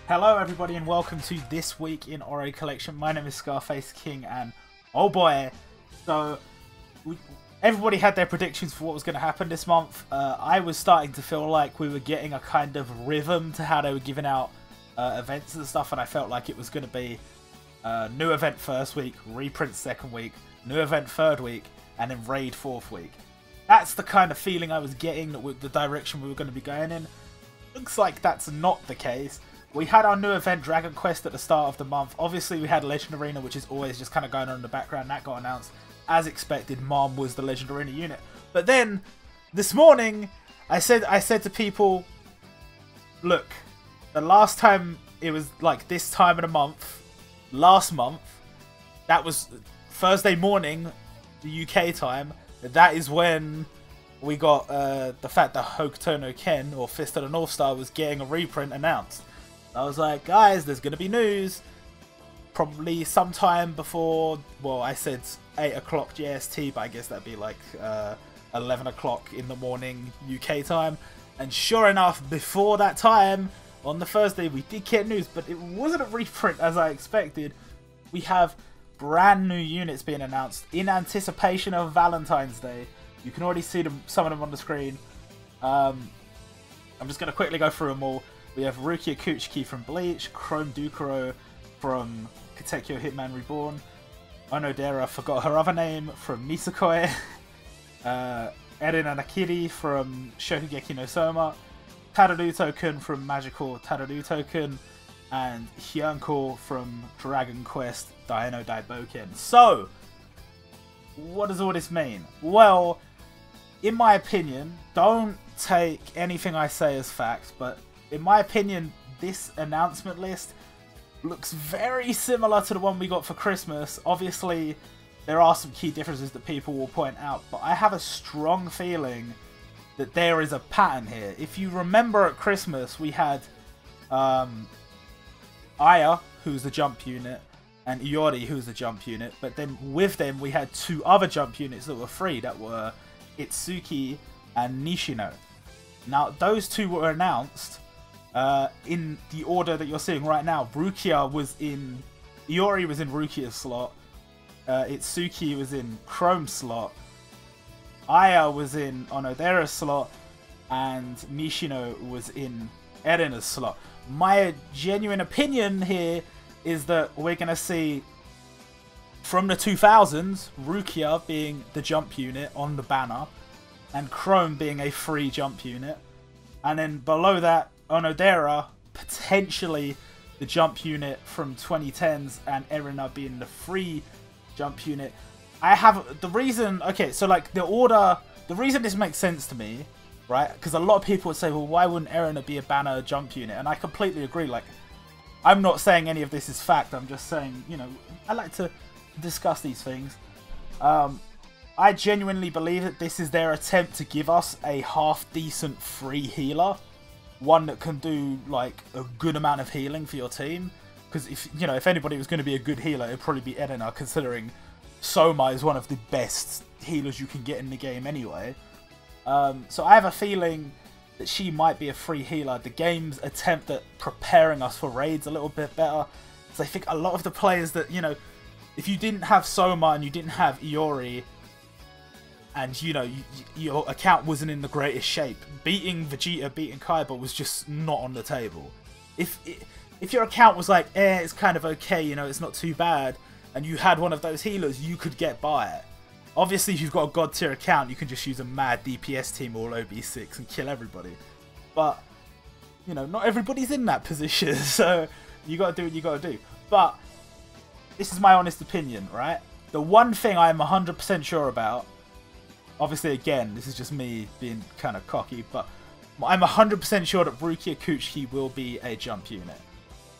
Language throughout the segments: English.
Hello everybody and welcome to This Week in Ori Collection. My name is Scarface King and oh boy, so everybody had their predictions for what was going to happen this month. I was starting to feel like we were getting a kind of rhythm to how they were giving out events and stuff, and I felt like it was going to be new event first week, reprint second week, new event third week, and then raid fourth week. That's the kind of feeling I was getting, that the direction we were going to be going in. Looks like that's not the case. We had our new event, Dragon Quest, at the start of the month. Obviously, we had Legend Arena, which is always just kind of going on in the background. That got announced. As expected, Mom was the Legend Arena unit. But then, this morning, I said to people, look, the last time it was like this time of the month, last month, that was Thursday morning, the UK time. That is when we got the fact that Hokuto no Ken, or Fist of the North Star, was getting a reprint announced. I was like, guys, there's going to be news. Probably sometime before, well, I said 8 o'clock GST, but I guess that'd be like 11 o'clock in the morning UK time. And sure enough, before that time, on the Thursday, we did get news, but it wasn't a reprint as I expected. We have brand new units being announced in anticipation of Valentine's Day. You can already see some of them on the screen. I'm just going to quickly go through them all. We have Rukia Kuchiki from Bleach, Chrome Dukuro from Katekyo Hitman Reborn, Onodera, I forgot her other name, from Nisakoi, Erin Anakiri from Shokugeki no Soma, Tadaruto-kun from Magical Tadaruto-kun, and Hyunko from Dragon Quest Daino Daiboken. So, what does all this mean? Well, in my opinion, don't take anything I say as fact, but in my opinion, this announcement list looks very similar to the one we got for Christmas. Obviously, there are some key differences that people will point out, but I have a strong feeling that there is a pattern here. If you remember at Christmas, we had Aya, who's the jump unit, and Iori, who's the jump unit, but then with them we had two other jump units that were free, that were Itsuki and Nishino. Now, those two were announced in the order that you're seeing right now. Iori was in Rukia's slot, Itsuki was in Chrome's slot, Aya was in Onodera's slot, and Nishino was in Erina's slot. My genuine opinion here is that we're going to see, from the 2000s, Rukia being the jump unit on the banner, and Chrome being a free jump unit, and then below that, Onodera, potentially the jump unit from 2010s, and Erina being the free jump unit. I have the reason, okay, so like the order, the reason this makes sense to me, right? Because a lot of people would say, well, why wouldn't Erina be a banner jump unit? And I completely agree. Like, I'm not saying any of this is fact. I'm just saying, you know, I like to discuss these things. I genuinely believe that this is their attempt to give us a half-decent free healer. One that can do, like, a good amount of healing for your team. Because, if anybody was going to be a good healer, it would probably be Erina, considering Soma is one of the best healers you can get in the game anyway. So I have a feeling that she might be a free healer. The game's attempt at preparing us for raids a little bit better. Because I think a lot of the players that, if you didn't have Soma and you didn't have Iori, and, your account wasn't in the greatest shape, beating Vegeta, beating Kaiba was just not on the table. If your account was like, it's kind of okay, it's not too bad, and you had one of those healers, you could get by it. Obviously, if you've got a god tier account, you can just use a mad DPS team all OB6 and kill everybody. But, not everybody's in that position, so you gotta do what you gotta do. But, this is my honest opinion, right? The one thing I'm 100% sure about, obviously, again, this is just me being kind of cocky, but I'm 100% sure that Rukia Kuchiki will be a jump unit.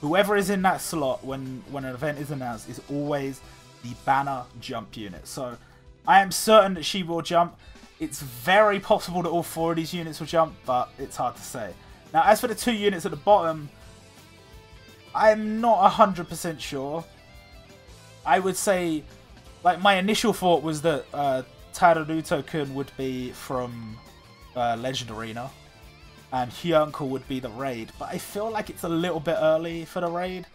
Whoever is in that slot when an event is announced is always the banner jump unit. So, I am certain that she will jump. It's very possible that all four of these units will jump, but it's hard to say. Now, as for the two units at the bottom, I'm not 100% sure. I would say, like, my initial thought was that Tadaruto-kun would be from Legend Arena. and Hyunko would be the raid. But I feel like it's a little bit early for the raid.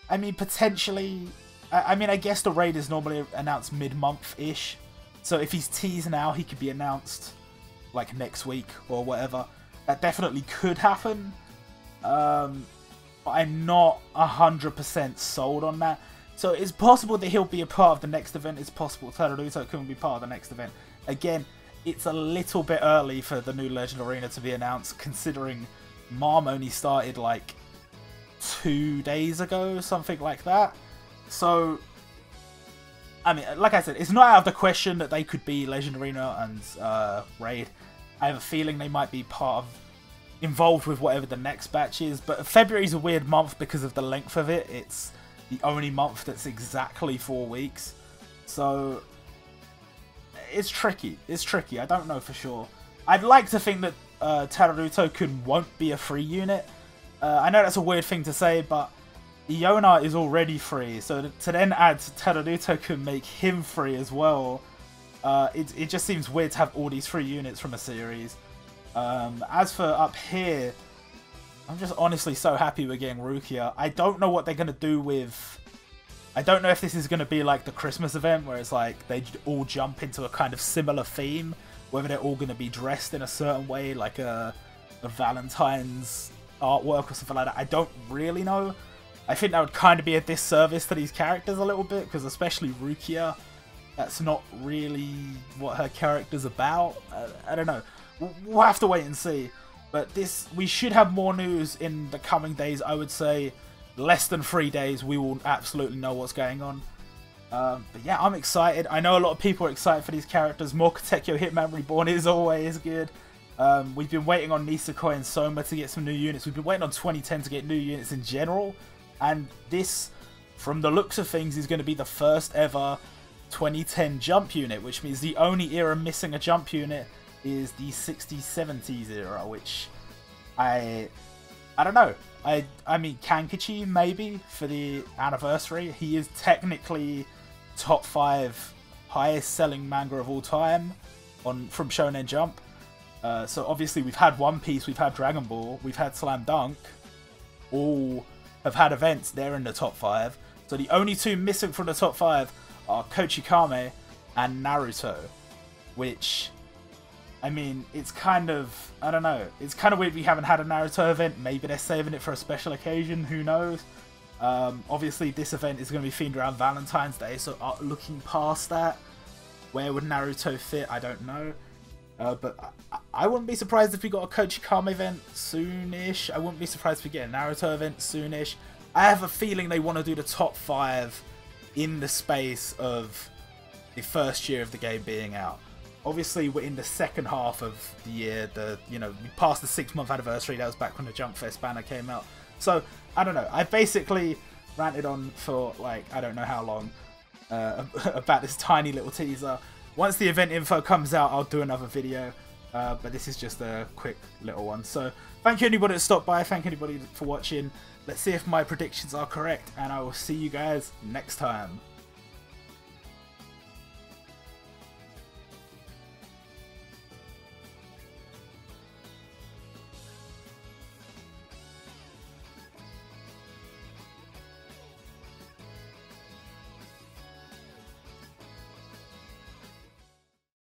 I mean, potentially... I mean, I guess the raid is normally announced mid-month-ish. So if he's teased now, he could be announced like next week or whatever. That definitely could happen. But I'm not 100% sold on that. So it's possible that he'll be a part of the next event. It's possible Teruto can be part of the next event. Again, it's a little bit early for the new Legend Arena to be announced, considering Mom only started like 2 days ago, something like that. So, I mean, like I said, it's not out of the question that they could be Legend Arena and Raid. I have a feeling they might be involved with whatever the next batch is. But February's a weird month because of the length of it. It's the only month that's exactly 4 weeks. So, it's tricky. It's tricky. I don't know for sure. I'd like to think that Teruto won't be a free unit. I know that's a weird thing to say, but Iona is already free, so to then add Teruto can make him free as well. It just seems weird to have all these free units from a series. As for up here, I'm just honestly so happy we're getting Rukia. I don't know what they're going to do with... I don't know if this is going to be like the Christmas event, where it's like they all jump into a kind of similar theme, whether they're all going to be dressed in a certain way, like a Valentine's artwork or something like that. I don't really know. I think that would kind of be a disservice to these characters a little bit, because especially Rukia, that's not really what her character's about. I don't know. We'll have to wait and see. But we should have more news in the coming days. I would say less than 3 days, we will absolutely know what's going on. But yeah, I'm excited. I know a lot of people are excited for these characters. More Katekyo Hitman Reborn is always good. We've been waiting on Nisekoi and Soma to get some new units. We've been waiting on 2010 to get new units in general. And this, from the looks of things, is going to be the first ever 2010 jump unit, which means the only era missing a jump unit is the 60s, 70s era, which I don't know. I mean, Kankichi, maybe, for the anniversary. He is technically top 5 highest selling manga of all time from Shonen Jump. So obviously we've had One Piece, we've had Dragon Ball, we've had Slam Dunk, all have had events, they're in the top 5. So the only 2 missing from the top 5 are Kochikame and Naruto, which, I mean, it's kind of, I don't know, it's kind of weird we haven't had a Naruto event. Maybe they're saving it for a special occasion, who knows. Obviously this event is going to be themed around Valentine's Day, so looking past that, where would Naruto fit? I don't know. But I wouldn't be surprised if we got a Kochikame event soonish. I wouldn't be surprised if we get a Naruto event soonish. I have a feeling they want to do the top 5 in the space of the first year of the game being out. Obviously, we're in the second half of the year. We passed the 6-month anniversary. That was back when the Jump Fest banner came out. So, I don't know. I basically ranted on for, like, I don't know how long about this tiny little teaser. Once the event info comes out, I'll do another video. But this is just a quick little one. So, thank you anybody that stopped by. Thank you anybody for watching. Let's see if my predictions are correct. And I will see you guys next time.